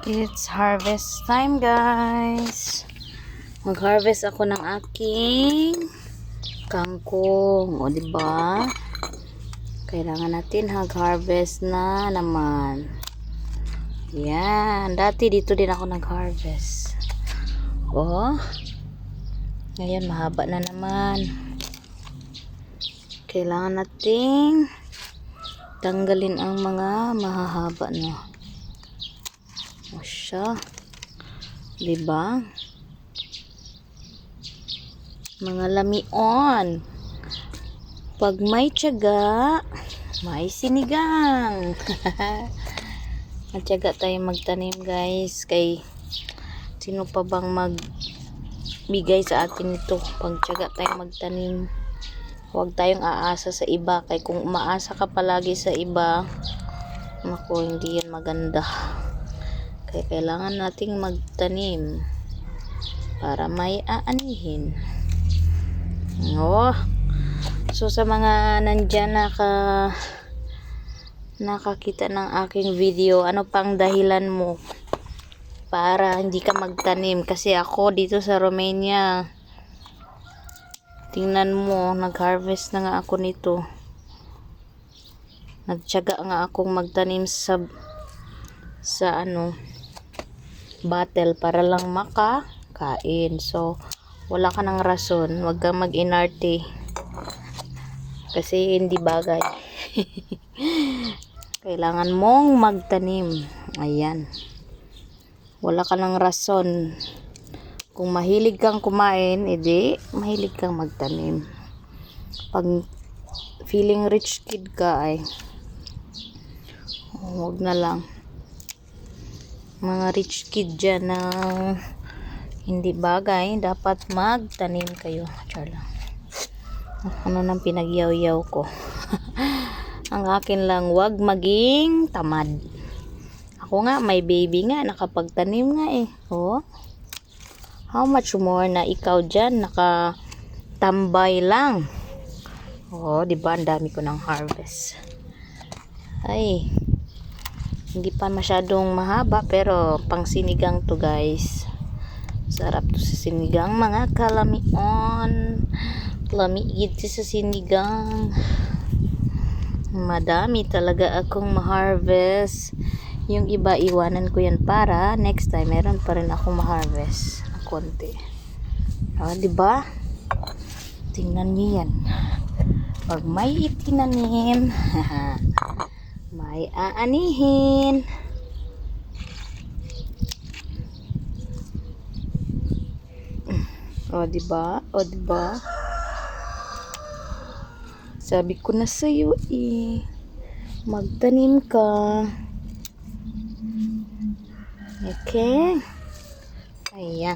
It's harvest time, guys. Mag-harvest ako ng aking kangkong. O, diba? Kailangan natin mag-harvest na naman. Yan. Dati dito din ako nag-harvest. O. Ngayon, mahaba na naman. Kailangan nating tanggalin ang mga mahahaba na. O siya. Diba? Mga lamion. Pag may tiyaga, may sinigang. Matyaga tayo magtanim, guys. Kay sino pa bang magbigay sa atin ito? Pag tiyaga tayo magtanim. Huwag tayong aasa sa iba. Kay kung umaasa ka palagi sa iba, naku, hindi yan maganda. Kaya kailangan nating magtanim para may aanihin. Oh. So sa mga nandyan nakakita ng aking video, ano pang dahilan mo para hindi ka magtanim? Kasi ako dito sa Romania, tingnan mo, nag-harvest na nga ako nito. Nagtiyaga nga akong magtanim sa bottle para lang makakain. So wala ka ng rason, wag kang mag-inarte kasi hindi bagay. Kailangan mong magtanim. Ayan, wala ka ng rason. Kung mahilig kang kumain, edi mahilig kang magtanim. Pag feeling rich kid ka, ay huwag na lang. Mga rich kid dyan na hindi bagay, dapat magtanim kayo. Char lang. Ano nang pinagyaw-yaw ko. Ang akin lang, wag maging tamad. Ako nga, may baby nga, nakapagtanim nga eh. Oh. How much more na ikaw dyan, nakatambay lang. Oh, diba, ang dami ko ng harvest. Ay, hindi pa masyadong mahaba, pero pang sinigang to, guys. Sarap to sa sinigang, mga kalamion. Lamiit sa sinigang. Madami talaga akong ma-harvest. Yung iba, iwanan ko yan para next time, meron pa rin akong ma-harvest. Konti. O, diba? Tingnan niyo yan. Pag may itinanim, may aanihin. O, diba? O, diba? Sabi ko na sa'yo eh, magtanim ka. Okay? Ayan.